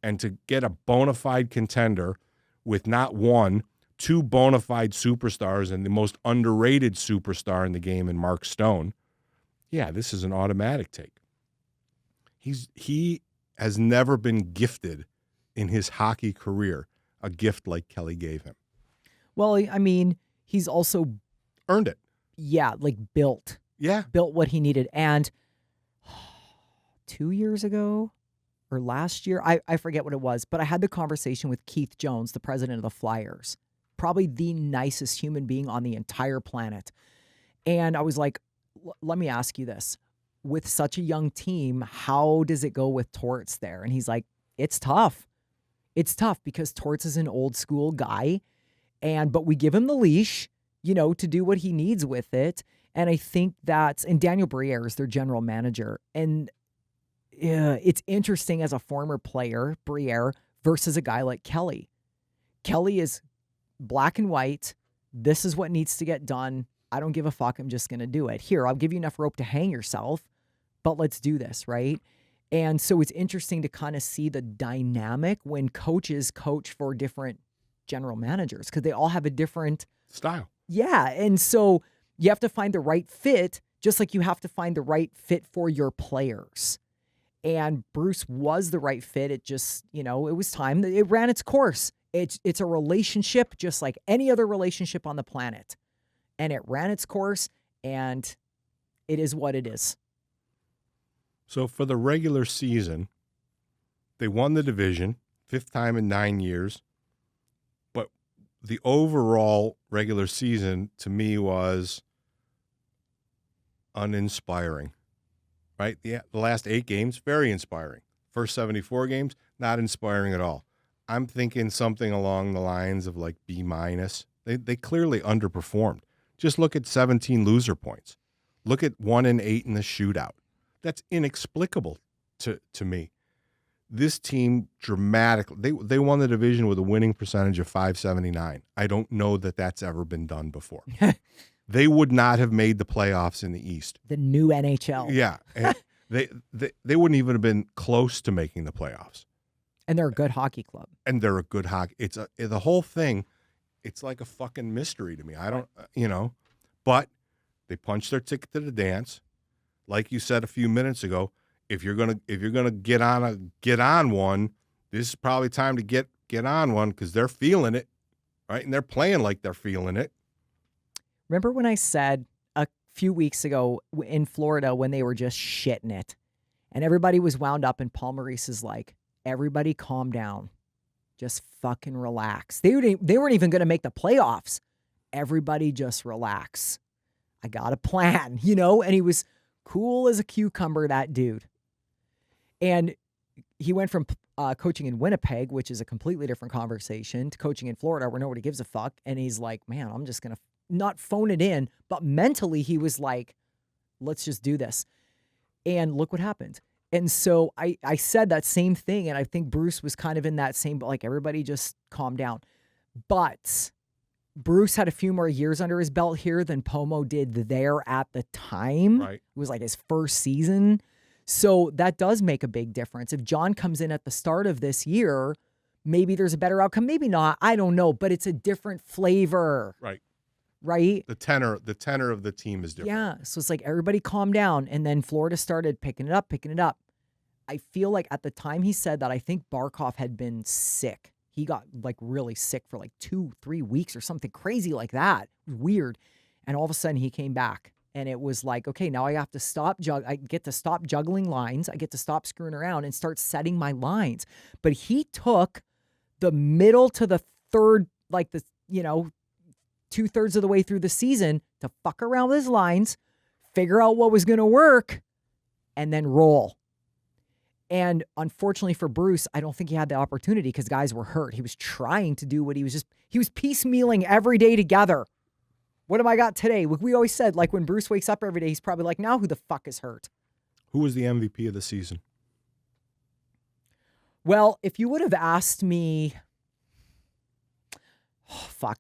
S1: And to get a bona fide contender with not one, 2 bona fide superstars and the most underrated superstar in the game in Mark Stone, yeah, this is an automatic take. He has never been gifted in his hockey career a gift like Kelly gave him.
S2: Well, I mean, he's also
S1: earned it.
S2: Yeah, built.
S1: Yeah.
S2: Built what he needed. And 2 years ago or last year, I forget what it was, but I had the conversation with Keith Jones, the president of the Flyers, probably the nicest human being on the entire planet. And I was like, let me ask you this. With such a young team, how does it go with Torts there? And he's like, it's tough. It's tough because Torts is an old school guy, but we give him the leash, to do what he needs with it. And I think and Daniel Briere is their general manager. And it's interesting as a former player, Briere, versus a guy like Kelly. Kelly is black and white. This is what needs to get done. I don't give a fuck. I'm just going to do it. Here, I'll give you enough rope to hang yourself, but let's do this, right? And so it's interesting to kind of see the dynamic when coaches coach for different general managers because they all have a different
S1: style.
S2: Yeah. And so you have to find the right fit, just like you have to find the right fit for your players. And Bruce was the right fit. It just, it was time. It ran its course. It's a relationship just like any other relationship on the planet. And it ran its course, and it is what it is.
S1: So for the regular season, they won the division, 5th time in 9 years. But the overall regular season, to me, was uninspiring. Right? The last 8 games, very inspiring. First 74 games, not inspiring at all. I'm thinking something along the lines of B-. They clearly underperformed. Just look at 17 loser points. Look at 1-8 in the shootout. That's inexplicable to me. This team dramatically, they won the division with a winning percentage of .579. I don't know that that's ever been done before. They would not have made the playoffs in the East.
S2: The new NHL.
S1: Yeah. They wouldn't even have been close to making the playoffs.
S2: And they're a good hockey club.
S1: And they're a good hockey. The whole thing, it's like a fucking mystery to me. I don't, but they punched their ticket to the dance. Like you said a few minutes ago, if you're gonna get on one, this is probably time to get on one because they're feeling it, right? And they're playing like they're feeling it.
S2: Remember when I said a few weeks ago in Florida when they were just shitting it, and everybody was wound up, and Paul Maurice is like, "Everybody, calm down, just fucking relax." They weren't even going to make the playoffs, everybody just relax. I got a plan, you know? And he was cool as a cucumber, that dude. And he went from coaching in Winnipeg, which is a completely different conversation, to coaching in Florida where nobody gives a fuck. And he's like, man, I'm just going to not phone it in. But mentally, he was like, let's just do this. And look what happened. And so I said that same thing. And I think Bruce was kind of in that same, but like everybody just calm down. But Bruce had a few more years under his belt here than Pomo did there at the time.
S1: Right.
S2: It was like his first season. So that does make a big difference. If John comes in at the start of this year, maybe there's a better outcome. Maybe not. I don't know. But it's a different flavor.
S1: Right.
S2: Right?
S1: The tenor of the team is different.
S2: Yeah. So it's like everybody calm down. And then Florida started picking it up. I feel like at the time he said that, I think Barkov had been sick. He got like really sick for like 2-3 weeks or something crazy like that. Weird. And all of a sudden he came back. And it was like, okay, now I have to I get to stop juggling lines. I get to stop screwing around and start setting my lines. But he took the middle to the third, like the, 2/3 of the way through the season to fuck around with his lines, figure out what was going to work, and then roll. And unfortunately for Bruce, I don't think he had the opportunity because guys were hurt. He was trying to do what he was piecemealing every day together. What have I got today? We always said, like, when Bruce wakes up every day, he's probably like, now who the fuck is hurt?
S1: Who was the MVP of the season?
S2: Well, if you would have asked me,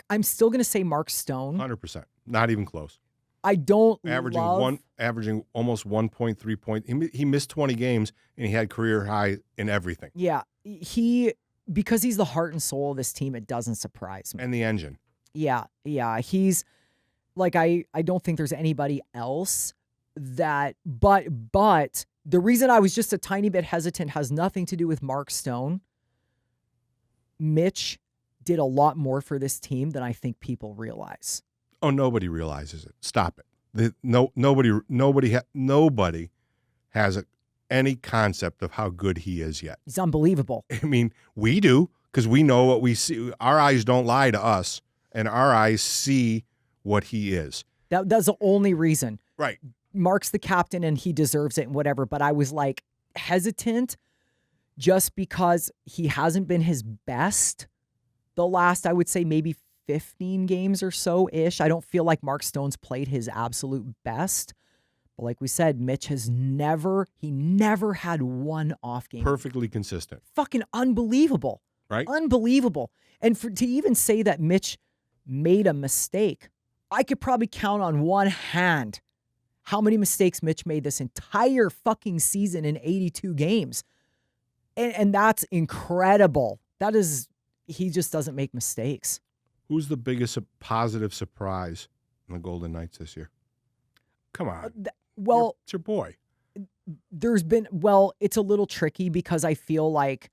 S2: I'm still going to say Mark Stone.
S1: 100%. Not even close.
S2: I don't
S1: averaging almost 1.3 points. He missed 20 games, and he had career high in everything.
S2: Yeah. Because he's the heart and soul of this team, it doesn't surprise me.
S1: And the engine.
S2: Yeah. He's... Like, I don't think there's anybody else that, but the reason I was just a tiny bit hesitant has nothing to do with Mark Stone. Mitch did a lot more for this team than I think people realize.
S1: Oh, nobody realizes it. Stop it. Nobody has any concept of how good he is yet.
S2: He's unbelievable.
S1: I mean, we do, because we know what we see. Our eyes don't lie to us, and our eyes see what he is.
S2: That's the only reason.
S1: Right.
S2: Mark's the captain and he deserves it and whatever, but I was like hesitant just because he hasn't been his best the last, I would say, maybe 15 games or so-ish. I don't feel like Mark Stone's played his absolute best. But like we said, Mitch has never had one off game.
S1: Perfectly consistent.
S2: Fucking unbelievable.
S1: Right?
S2: Unbelievable. And to even say that Mitch made a mistake, I could probably count on one hand how many mistakes Mitch made this entire fucking season in 82 games. And that's incredible. He just doesn't make mistakes.
S1: Who's the biggest positive surprise in the Golden Knights this year? Come on. It's your boy.
S2: It's a little tricky because I feel like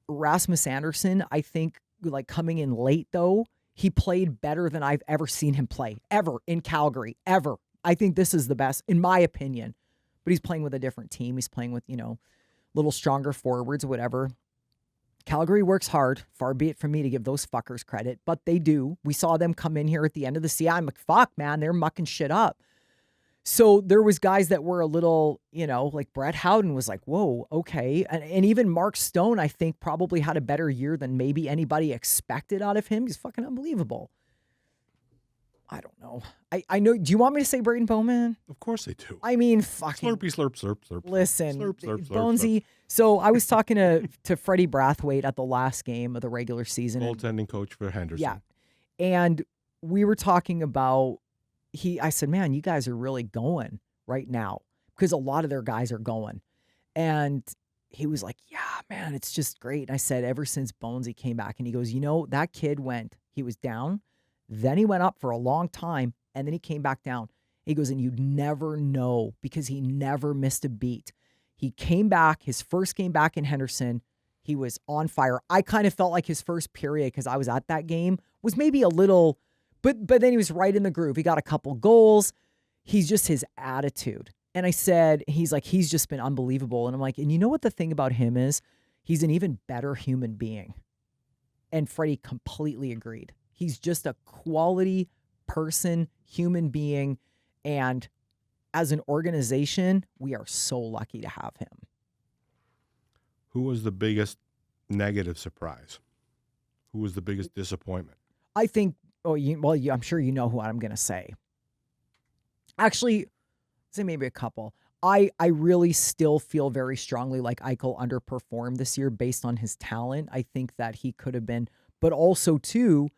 S2: Rasmus Andersson, I think, like coming in late though, he played better than I've ever seen him play, ever, in Calgary, ever. I think this is the best, in my opinion. But he's playing with a different team. He's playing with, little stronger forwards, whatever. Calgary works hard. Far be it from me to give those fuckers credit, but they do. We saw them come in here at the end of the season. I'm like, fuck, man, they're mucking shit up. So there was guys that were a little, like Brett Howden was like, whoa, okay. And even Mark Stone, I think, probably had a better year than maybe anybody expected out of him. He's fucking unbelievable. I don't know. I know. Do you want me to say Braden Bowman?
S1: Of course they do.
S2: I mean, fucking.
S1: Slurpy, slurp, slurp, slurp.
S2: Listen,
S1: slurp, slurp, slurp,
S2: Bonesy.
S1: slurp.
S2: So I was talking to Freddie Brathwaite at the last game of the regular season.
S1: Goaltending coach for Henderson.
S2: Yeah. And we were talking about, I said, man, you guys are really going right now because a lot of their guys are going. And he was like, yeah, man, it's just great. And I said, ever since Bonesy came back, and he goes, that kid he was down, then he went up for a long time, and then he came back down. He goes, and you'd never know because he never missed a beat. He came back, his first game back in Henderson, he was on fire. I kind of felt like his first period, because I was at that game, was maybe a little, but then he was right in the groove. He got a couple goals. He's just his attitude. And I said, he's just been unbelievable. And I'm like, and you know what the thing about him is? He's an even better human being. And Freddie completely agreed. He's just a quality person, human being, and as an organization, we are so lucky to have him.
S1: Who was the biggest negative surprise? Who was the biggest disappointment?
S2: I think, I'm sure you know who I'm going to say. Actually, say maybe a couple. I really still feel very strongly like Eichel underperformed this year based on his talent. I think that he could have been, but also too,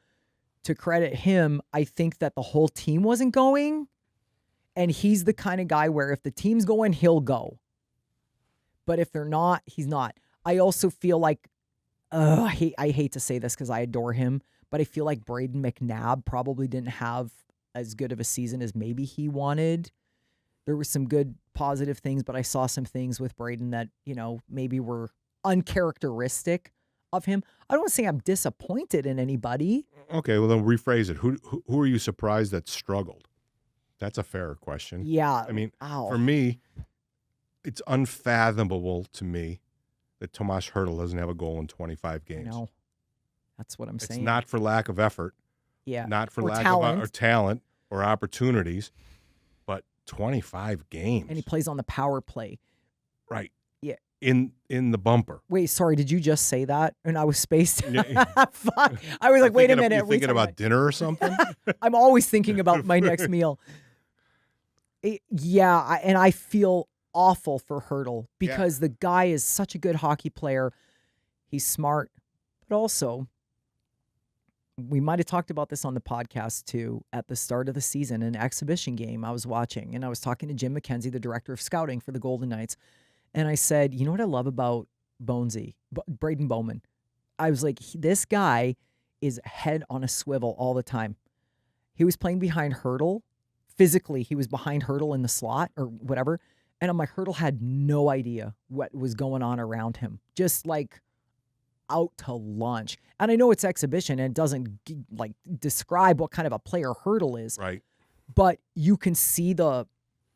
S2: to credit him, I think that the whole team wasn't going, and he's the kind of guy where if the team's going, he'll go. But if they're not, he's not. I also feel like, I hate to say this because I adore him, but I feel like Braden McNabb probably didn't have as good of a season as maybe he wanted. There were some good positive things, but I saw some things with Braden that, maybe were uncharacteristic of him. I don't want to say I'm disappointed in anybody.
S1: Okay, well then rephrase it. Who are you surprised that struggled? That's a fair question.
S2: Yeah.
S1: I mean, for me, it's unfathomable to me that Tomas Hertl doesn't have a goal in 25 games.
S2: I know. That's what I'm saying.
S1: It's not for lack of effort.
S2: Yeah.
S1: Not for
S2: or
S1: lack
S2: talent.
S1: of talent or opportunities, but 25 games.
S2: And he plays on the power play.
S1: Right.
S2: Yeah.
S1: In the bumper.
S2: Wait, sorry, did you just say that? And I was spaced.
S1: Yeah.
S2: Fuck. I was like, wait a minute.
S1: You thinking about dinner or something?
S2: I'm always thinking about my next meal. And I feel awful for Hertl because the guy is such a good hockey player. He's smart, but also we might have talked about this on the podcast too at the start of the season, an exhibition game I was watching, and I was talking to Jim McKenzie, the director of scouting for the Golden Knights. And I said, you know what I love about Braden Bowman? I was like, this guy is head on a swivel all the time. He was playing behind Hertl. Physically, he was behind Hertl in the slot or whatever. And I'm like, Hertl had no idea what was going on around him. Just like out to lunch. And I know it's exhibition and it doesn't like describe what kind of a player Hertl is.
S1: Right.
S2: But you can see the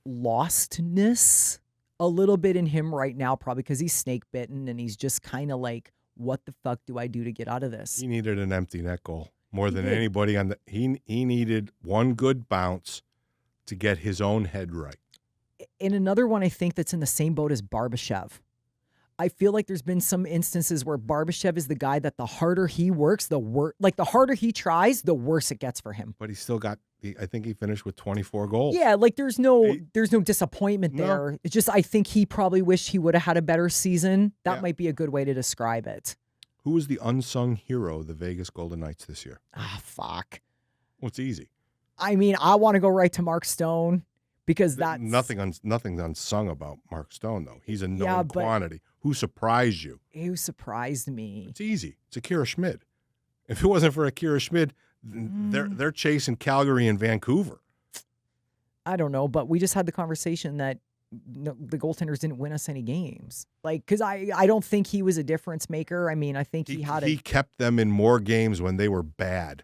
S2: lostness a little bit in him right now, probably because he's snake bitten and he's just kind of like, what the fuck do I do to get out of this?
S1: He needed an empty net goal more than
S2: did.
S1: anybody on the. He needed one good bounce to get his own head right.
S2: In another one, I think that's in the same boat as Barbashev. I feel like there's been some instances where Barbashev is the guy that the harder he works, the harder he tries, the worse it gets for him.
S1: But he still got. I think he finished with 24 goals.
S2: Yeah, like there's no disappointment there. It's just I think he probably wished he would have had a better season. That might be a good way to describe it.
S1: Who was the unsung hero of the Vegas Golden Knights this year?
S2: Fuck.
S1: Well, it's easy.
S2: I mean, I want to go right to Mark Stone because that's
S1: nothing's unsung about Mark Stone though. He's a known quantity. Who surprised you?
S2: Who surprised me?
S1: It's easy. It's Akira Schmid. If it wasn't for Akira Schmid, they're chasing Calgary and Vancouver.
S2: I don't know, but we just had the conversation that the goaltenders didn't win us any games. Like, because I don't think he was a difference maker. I mean, I think he
S1: kept them in more games when they were bad.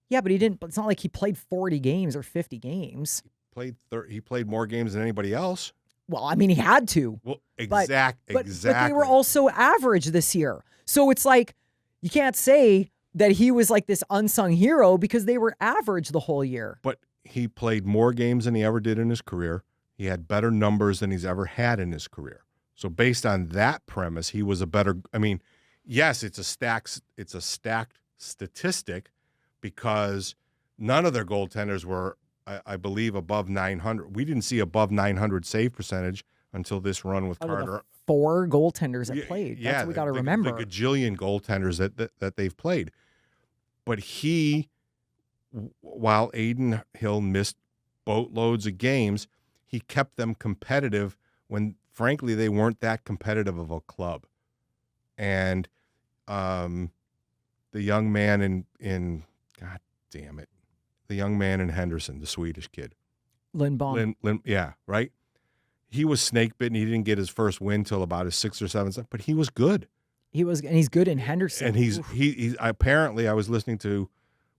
S2: Yeah, but he didn't. It's not like he played 40 games or 50 games.
S1: He played more games than anybody else.
S2: Well, I mean, he had to.
S1: Well, exactly.
S2: But they were also average this year. So it's like, you can't say that he was like this unsung hero because they were average the whole year.
S1: But he played more games than he ever did in his career. He had better numbers than he's ever had in his career. So based on that premise, he was a better. I mean, yes, it's a stacked statistic because none of their goaltenders were, I believe, above 900. We didn't see above 900 save percentage until this run with Carter.
S2: 4 goaltenders that played. That's what we got to remember.
S1: The gajillion goaltenders that they've played. But while Aiden Hill missed boatloads of games, he kept them competitive when, frankly, they weren't that competitive of a club. And the young man in God damn it, the young man in Henderson, the Swedish kid.
S2: Lindbaum.
S1: Yeah, right? He was snake bitten. He didn't get his first win till about his 6th or 7th, but he was good.
S2: And he's good in Henderson.
S1: And he's apparently, I was listening to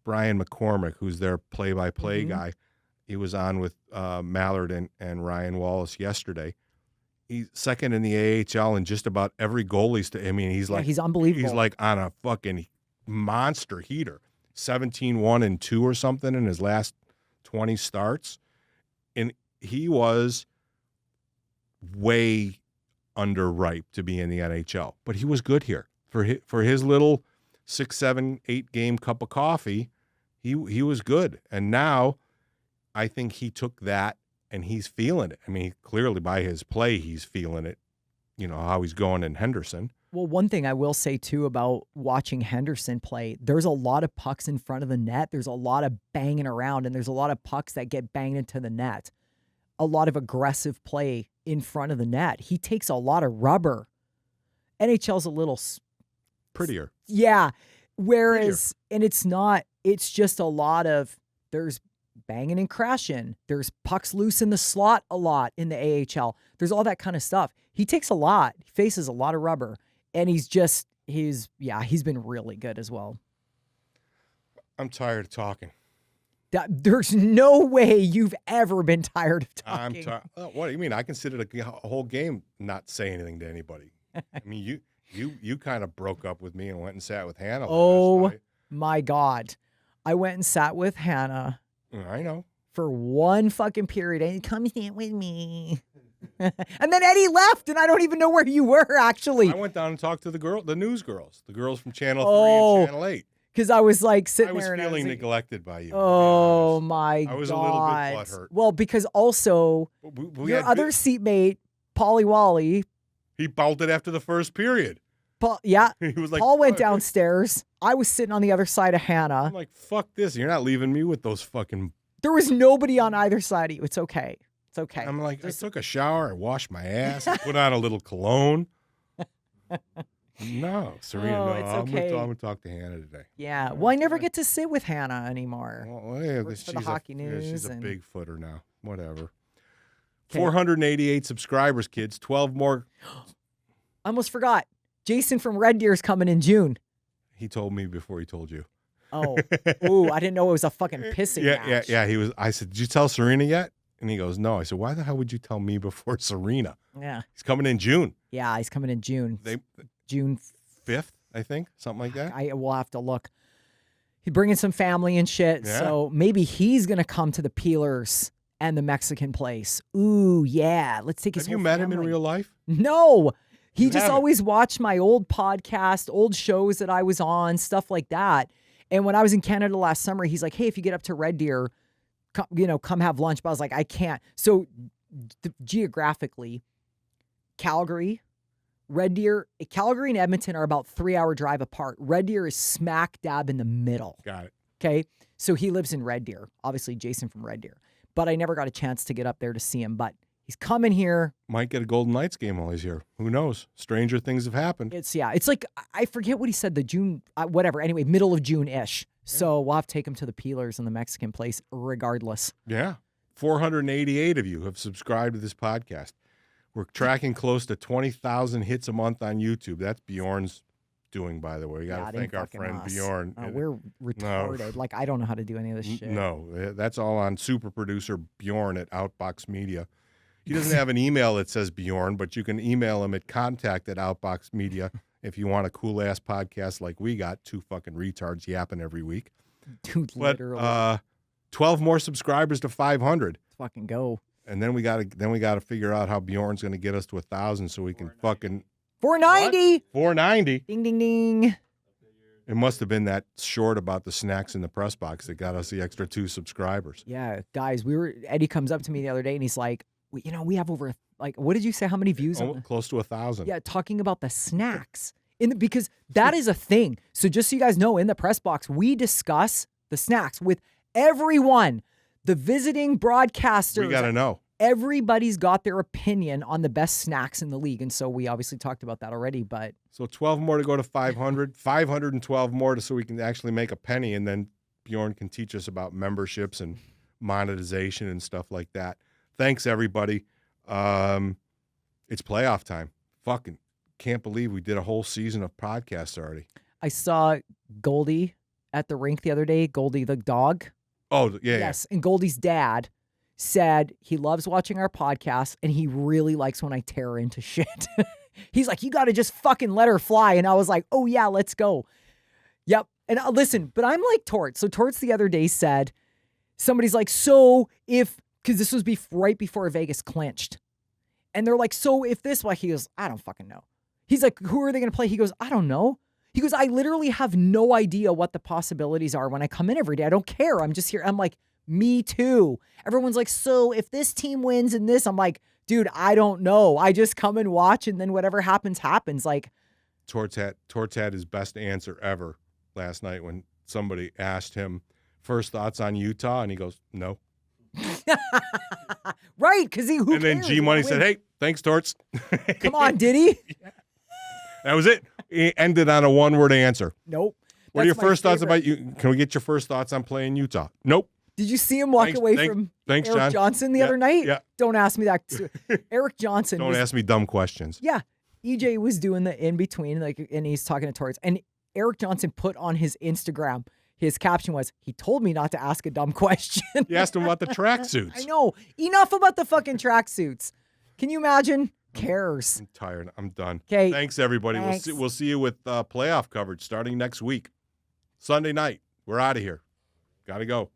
S1: Brian McCormick, who's their play-by-play guy. He was on with Mallard and Ryan Wallace yesterday. He's second in the AHL in just about every goalie. He's unbelievable. He's like on a fucking monster heater. 17-1-2 or something in his last 20 starts. And he was way underripe to be in the NHL. But he was good here. For his little 6, 7, 8 game cup of coffee, he was good. And now I think he took that and he's feeling it. I mean, clearly by his play, he's feeling it, how he's going in Henderson.
S2: Well, one thing I will say, too, about watching Henderson play, there's a lot of pucks in front of the net. There's a lot of banging around, and there's a lot of pucks that get banged into the net. A lot of aggressive play in front of the net. He takes a lot of rubber. NHL's a little...
S1: prettier.
S2: Yeah. Whereas, and it's just a lot of, there's banging and crashing. There's pucks loose in the slot a lot in the AHL. There's all that kind of stuff. He takes a lot. He faces a lot of rubber. And he's been really good as well.
S1: I'm tired of talking.
S2: There's no way you've ever been tired of talking.
S1: I'm tired. What do you mean? I considered a whole game not saying anything to anybody. I mean, you kind of broke up with me and went and sat with Hannah.
S2: Oh, my God. I went and sat with Hannah.
S1: I know.
S2: For one fucking period. And come sit with me. And then Eddie left, and I don't even know where you were, actually.
S1: I went down and talked to the news girls, the girls from Channel 3 and Channel 8.
S2: Because I was like sitting there.
S1: I was feeling neglected by you.
S2: Oh, my God.
S1: I was a little bit butthurt.
S2: Well, because also, your other seatmate, Paulie Wally.
S1: He bolted after the first period.
S2: Yeah.
S1: He was like,
S2: Paul went downstairs. I was sitting on the other side of Hannah.
S1: I'm like, fuck this. You're not leaving me with those fucking...
S2: There was nobody on either side of you. It's okay. It's okay.
S1: I'm like, I took a shower. I washed my ass. I put on a little cologne. No, Sarina,
S2: it's okay.
S1: I'm going to talk to Hannah today.
S2: Yeah. Well, I never get to sit with Hannah anymore.
S1: Well, yeah,
S2: for the hockey news.
S1: She's a big footer now. Whatever. 488 subscribers, kids. 12 more.
S2: I almost forgot. Jason from Red Deer is coming in June.
S1: He told me before he told you.
S2: Oh. Ooh, I didn't know it was a fucking pissing match.
S1: Yeah. He was. I said, did you tell Sarina yet? And he goes, no. I said, why the hell would you tell me before Sarina?
S2: Yeah.
S1: He's coming in June.
S2: Yeah, he's coming in June. June
S1: 5th, I think. Something like that.
S2: I will have to look. He's bringing some family and shit. Yeah. So maybe he's going to come to the Peelers and the Mexican place. Ooh, yeah. Let's take his
S1: Have you met him in real life?
S2: No. He just always watched my old podcast, old shows that I was on, stuff like that. And when I was in Canada last summer, he's like, hey, if you get up to Red Deer, come have lunch. But I was like, I can't. So geographically, Calgary and Edmonton are about 3-hour drive apart. Red Deer is smack dab in the middle.
S1: Got it.
S2: Okay. So he lives in Red Deer, obviously Jason from Red Deer, but I never got a chance to get up there to see him, but he's coming here.
S1: Might get a Golden Knights game while he's here. Who knows? Stranger things have happened.
S2: It's like, I forget what he said, the June, whatever. Anyway, middle of June-ish. So we'll have to take him to the Peelers and the Mexican place regardless.
S1: Yeah. 488 of you have subscribed to this podcast. We're tracking close to 20,000 hits a month on YouTube. That's Bjorn's doing, by the way. We got to thank our friend Bjorn.
S2: We're retarded. Like, I don't know how to do any of this shit.
S1: No, that's all on super producer Bjorn at OUTBOX Media. He doesn't have an email that says Bjorn, but you can email him at contact@OUTBOX Media if you want a cool-ass podcast like we got, two fucking retards yapping every week.
S2: Dude, literally.
S1: 12 more subscribers to 500.
S2: Let's fucking go.
S1: And then we gotta figure out how Bjorn's gonna get us to 1,000 so we can fucking
S2: 490.
S1: What? 490.
S2: Ding ding ding.
S1: It must have been that short about the snacks in the press box that got us the extra 2 subscribers.
S2: Yeah, guys, Eddie comes up to me the other day and he's like, we have over what did you say? How many views?
S1: Close to 1,000.
S2: Yeah, talking about the snacks because that is a thing. So just so you guys know, in the press box, we discuss the snacks with everyone. The visiting broadcasters.
S1: We got to know.
S2: Everybody's got their opinion on the best snacks in the league. And so we obviously talked about that already. But
S1: so 12 more to go to 500, 512 more so we can actually make a penny. And then Bjorn can teach us about memberships and monetization and stuff like that. Thanks, everybody. It's playoff time. Fucking can't believe we did a whole season of podcasts already.
S2: I saw Goldie at the rink the other day. Goldie the dog.
S1: Oh, yeah.
S2: Yes. And Goldie's dad said he loves watching our podcast and he really likes when I tear her into shit. He's like, you got to just fucking let her fly. And I was like, oh, yeah, let's go. Yep. And listen, but I'm like Torts. So Torts the other day said, somebody's like, so if, because this was right before Vegas clinched. And they're like, so if this, he goes, I don't fucking know. He's like, who are they going to play? He goes, I don't know. He goes, I literally have no idea what the possibilities are when I come in every day. I don't care. I'm just here. I'm like, me too. Everyone's like, so if this team wins and this, I'm like, dude, I don't know. I just come and watch, and then whatever happens, happens. Like,
S1: Torts had his best answer ever last night when somebody asked him first thoughts on Utah, and he goes, no.
S2: Right, because who
S1: and then
S2: cares?
S1: G Money said, hey, thanks, Torts.
S2: Come on, did he?
S1: That was it. He ended on a one-word answer.
S2: Nope.
S1: What are your first thoughts about you? Can we get your first thoughts on playing Utah? Nope.
S2: Did you see him walk away from Eric
S1: John.
S2: Johnson the other night?
S1: Yeah.
S2: Don't ask me that. Eric Johnson.
S1: Don't ask me dumb questions.
S2: Yeah. EJ was doing the in-between, and he's talking to Torts. And Eric Johnson put on his Instagram, his caption was, he told me not to ask a dumb question.
S1: He asked him about the tracksuits.
S2: I know. Enough about the fucking tracksuits. Can you imagine? Cares.
S1: I'm tired. I'm done.
S2: Okay.
S1: Thanks, everybody.
S2: Thanks.
S1: We'll see you with playoff coverage starting next week. Sunday night. We're out of here. Got to go.